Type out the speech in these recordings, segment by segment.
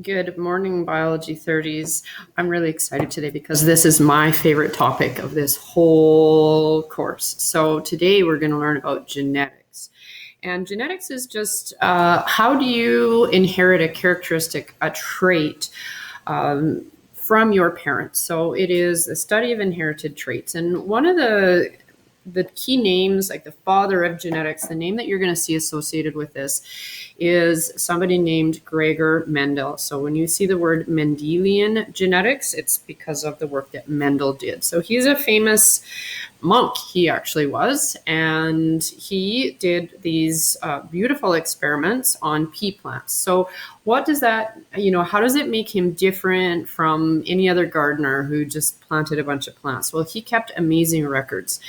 Good morning, Biology 30s. I'm really excited today because this is my favorite topic of this whole course. So today we're going to learn about genetics. And genetics is just how do you inherit a characteristic, a trait from your parents. So it is a study of inherited traits. And one of the key names, like the father of genetics, the name that you're going to see associated with this is somebody named Gregor Mendel. So when you see the word Mendelian genetics, it's because of the work that Mendel did. So he's a famous monk, he actually was, and he did these beautiful experiments on pea plants. So what does that, how does it make him different from any other gardener who just planted a bunch of plants? Well, he kept amazing records.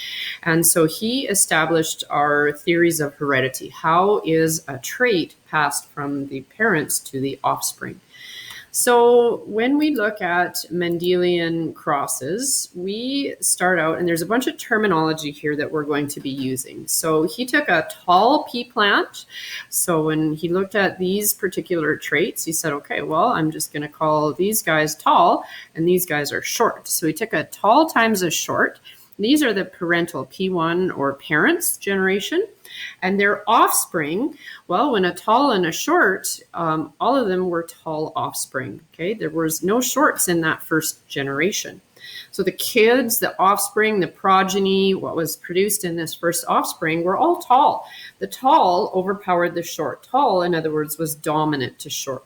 And so he established our theories of heredity. How is a trait passed from the parents to the offspring? So when we look at Mendelian crosses, we start out, and there's a bunch of terminology here that we're going to be using. So he took a tall pea plant. So when he looked at these particular traits, he said, okay, well, I'm just going to call these guys tall and these guys are short. So he took a tall times a short. These are the parental P1 or parents generation. And their offspring, well, when a tall and a short, all of them were tall offspring. Okay, there was no shorts in that first generation. So the kids, the offspring, the progeny, what was produced in this first offspring were all tall. The tall overpowered the short. Tall, in other words, was dominant to short.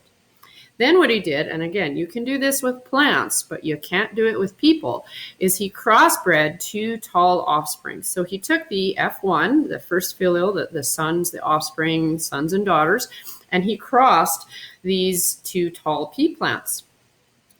Then what he did, and again, you can do this with plants, but you can't do it with people, is he crossbred two tall offspring. So he took the F1, the first filial, the sons, the offspring, sons and daughters, and he crossed these two tall pea plants.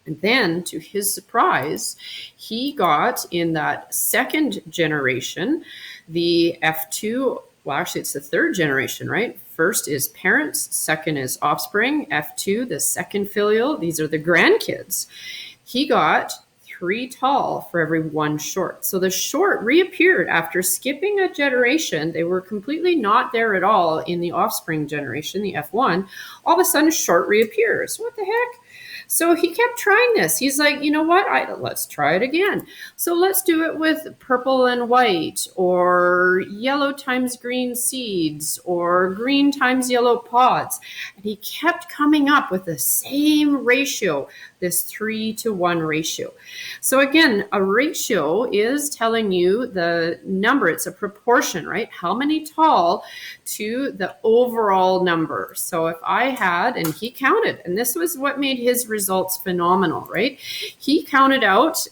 And then, to his surprise, he got in that second generation the F2. Well, actually, it's the third generation, right? First is parents, second is offspring, F2, the second filial. These are the grandkids. He got 3 tall for every 1 short. So the short reappeared after skipping a generation. They were completely not there at all in the offspring generation, the F1. All of a sudden, short reappears. What the heck? So he kept trying this. He's like, you know what? Let's try it again. So let's do it with purple and white, or yellow times green seeds, or green times yellow pods. And he kept coming up with the same ratio, this 3-to-1 ratio. So again, a ratio is telling you the number. It's a proportion, right? How many tall to the overall number. So if I had, and he counted, and this was what made his results phenomenal, right? He counted out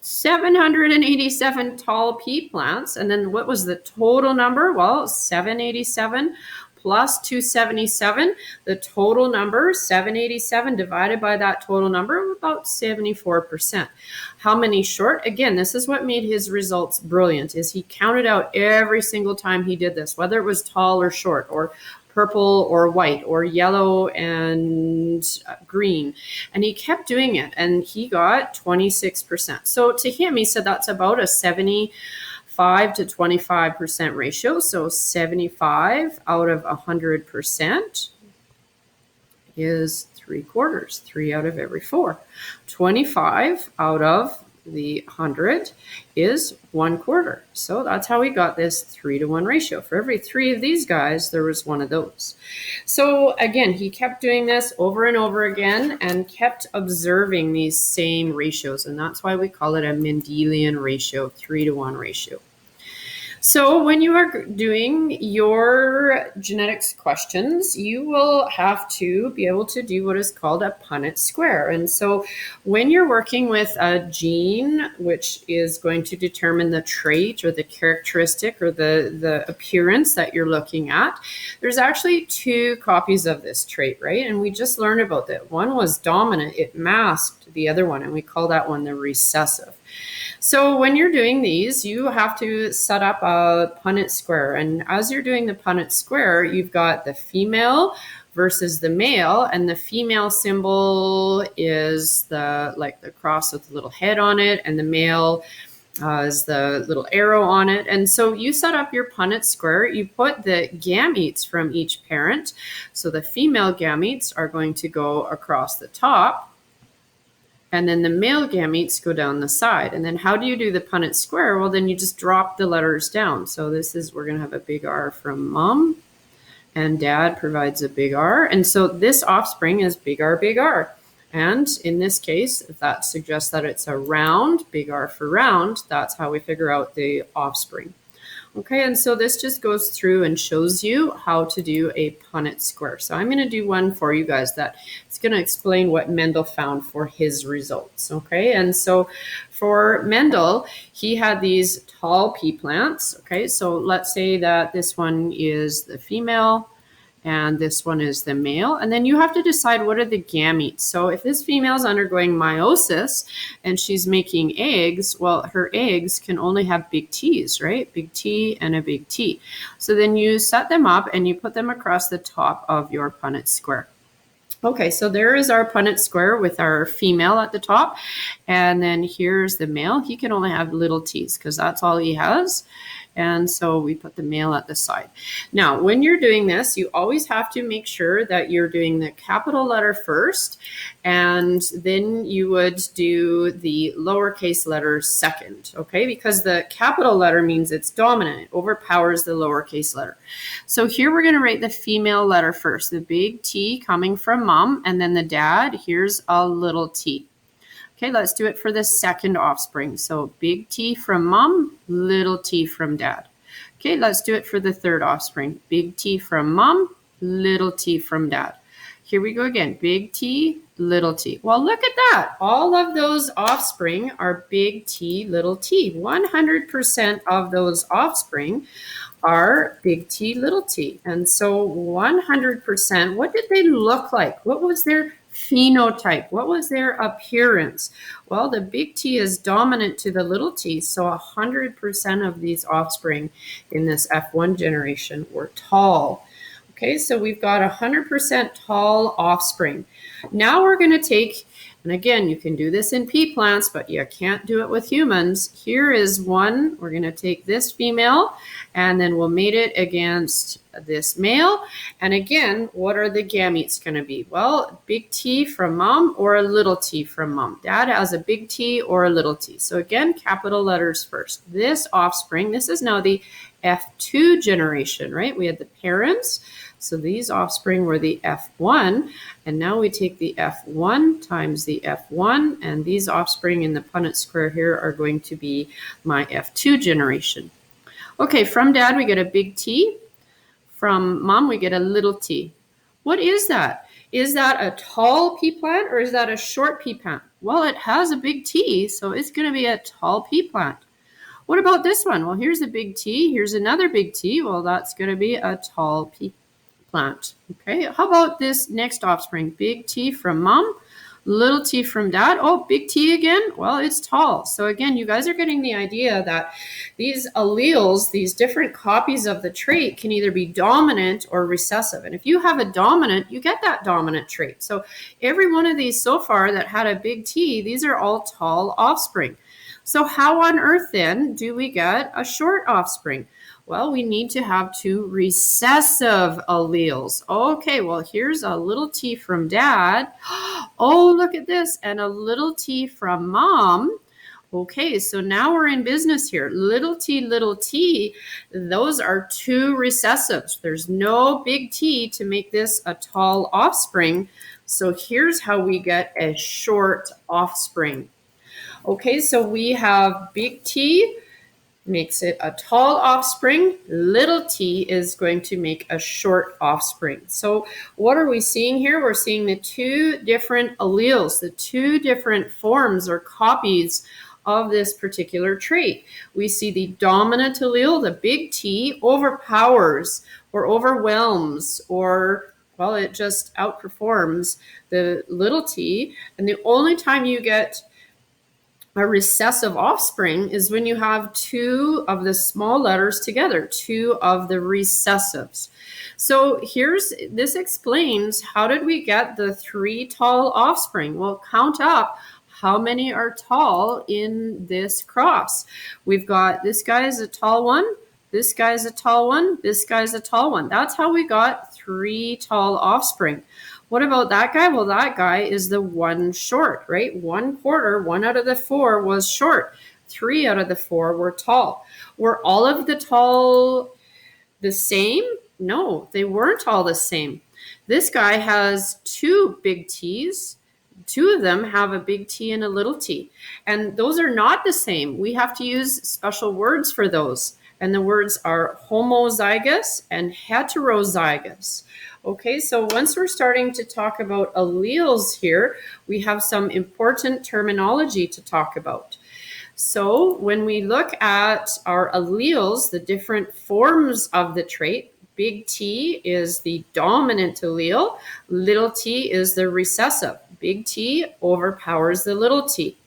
787 tall pea plants. And then what was the total number? Well, 787 plus 277, the total number, 787 divided by that total number, about 74%. How many short? Again, this is what made his results brilliant, is he counted out every single time he did this, whether it was tall or short, or purple or white, or yellow and green. And he kept doing it, and he got 26%. So to him, he said that's about a 75 to 25% ratio. So 75 out of 100% is 3/4, 3 out of every 4. 25 out of the 100 is 1/4. So that's how we got this 3-to-1 ratio. For every 3 of these guys, there was 1 of those. So again, he kept doing this over and over again and kept observing these same ratios. And that's why we call it a Mendelian ratio, 3-to-1 ratio. So when you are doing your genetics questions, you will have to be able to do what is called a Punnett square. And so when you're working with a gene, which is going to determine the trait or the characteristic or the appearance that you're looking at, there's actually 2 copies of this trait, right? And we just learned about that. One was dominant. It masked the other one, and we call that one the recessive. So when you're doing these, you have to set up a Punnett square. And as you're doing the Punnett square, you've got the female versus the male, and the female symbol is the cross with the little head on it, and the male is the little arrow on it. And so you set up your Punnett square. You put the gametes from each parent. So the female gametes are going to go across the top, and then the male gametes go down the side. And then how do you do the Punnett square? Well, then you just drop the letters down. So this is, we're going to have a big R from mom, and dad provides a big R. And so this offspring is big R, big R. And in this case, that suggests that it's a round, big R for round. That's how we figure out the offspring. Okay, and so this just goes through and shows you how to do a Punnett square. So I'm going to do one for you guys that it's going to explain what Mendel found for his results. Okay, and so for Mendel, he had these tall pea plants. Okay, so let's say that this one is the female and this one is the male. And then you have to decide what are the gametes. So if this female is undergoing meiosis and she's making eggs, well, her eggs can only have big T's, right? Big T and a big T. So then you set them up and you put them across the top of your Punnett square. Okay, so there is our Punnett square with our female at the top. And then here's the male. He can only have little t's because that's all he has. And so we put the male at the side. Now, when you're doing this, you always have to make sure that you're doing the capital letter first, and then you would do the lowercase letters second, okay? Because the capital letter means it's dominant. It overpowers the lowercase letter. So here we're going to write the female letter first, the big T coming from mom, and then the dad, here's a little t. Okay, let's do it for the second offspring. So big T from mom, little t from dad. Okay, let's do it for the third offspring. Big T from mom, little t from dad. Here we go again. Big T, little t. Well, look at that. All of those offspring are big T, little t. 100% of those offspring are big T, little t. And so 100%, what did they look like? What was their phenotype? What was their appearance? Well, the big T is dominant to the little t, so 100% of these offspring in this F1 generation were tall. Okay, so we've got 100% tall offspring. Now we're going to take, and again, you can do this in pea plants, but you can't do it with humans. Here is one. We're going to take this female, and then we'll mate it against this male. And again, what are the gametes going to be? Well, big T from mom or a little t from mom. Dad has a big T or a little t. So again, capital letters first. This offspring, this is now the F2 generation, right? We had the parents. So these offspring were the F1, and now we take the F1 times the F1, and these offspring in the Punnett square here are going to be my F2 generation. Okay, from dad we get a big T. From mom we get a little t. What is that? Is that a tall pea plant or is that a short pea plant? Well, it has a big T, so it's going to be a tall pea plant. What about this one? Well, here's a big T. Here's another big T. Well, that's going to be a tall pea plant. Okay, how about this next offspring? Big T from mom, little t from dad. Oh, big T again. Well, it's tall. So again, you guys are getting the idea that these alleles, these different copies of the trait, can either be dominant or recessive. And if you have a dominant, you get that dominant trait. So every one of these so far that had a big T, these are all tall offspring. So how on earth then do we get a short offspring? Well, we need to have two recessive alleles. Okay, well, here's a little t from dad. Oh, look at this. And a little t from mom. Okay, so now we're in business here. Little t, those are two recessives. There's no big T to make this a tall offspring. So here's how we get a short offspring. Okay, so we have big T makes it a tall offspring. Little t is going to make a short offspring. So what are we seeing here? We're seeing the two different alleles, the two different forms or copies of this particular trait. We see the dominant allele, the big T, overpowers or overwhelms or, well, it just outperforms the little t. And the only time you get a recessive offspring is when you have two of the small letters together, two of the recessives. So this explains how did we get the three tall offspring? Well, count up How many are tall in this cross? We've got this guy is a tall one, this guy's a tall one, this guy's a tall one. That's how we got 3 tall offspring. What about that guy? Well, that guy is the one short, right? 1/4, 1 out of the 4 was short. 3 out of the 4 were tall. Were all of the tall the same? No, they weren't all the same. This guy has 2 big T's. 2 of them have a big T and a little t. And those are not the same. We have to use special words for those. And the words are homozygous and heterozygous. Okay, so once we're starting to talk about alleles here, we have some important terminology to talk about. So when we look at our alleles, the different forms of the trait, big T is the dominant allele, little t is the recessive. Big T overpowers the little t.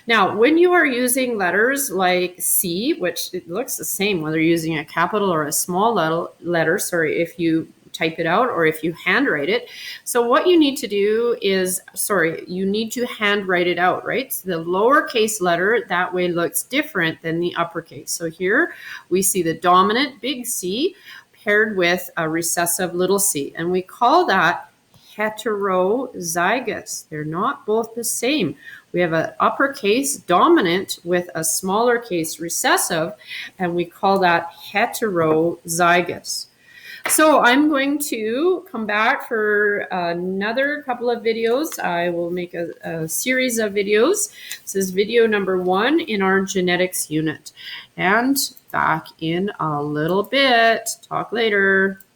Now, when you are using letters like C, which it looks the same whether you're using a capital or a small letter, if you type it out or if you handwrite it. So what you need to do is, you need to handwrite it out, right? So the lowercase letter that way looks different than the uppercase. So here we see the dominant big C paired with a recessive little c, and we call that heterozygous. They're not both the same. We have an uppercase dominant with a smaller case recessive, and we call that heterozygous. So I'm going to come back for another couple of videos. I will make a series of videos. This is video number 1 in our genetics unit. And back in a little bit. Talk later.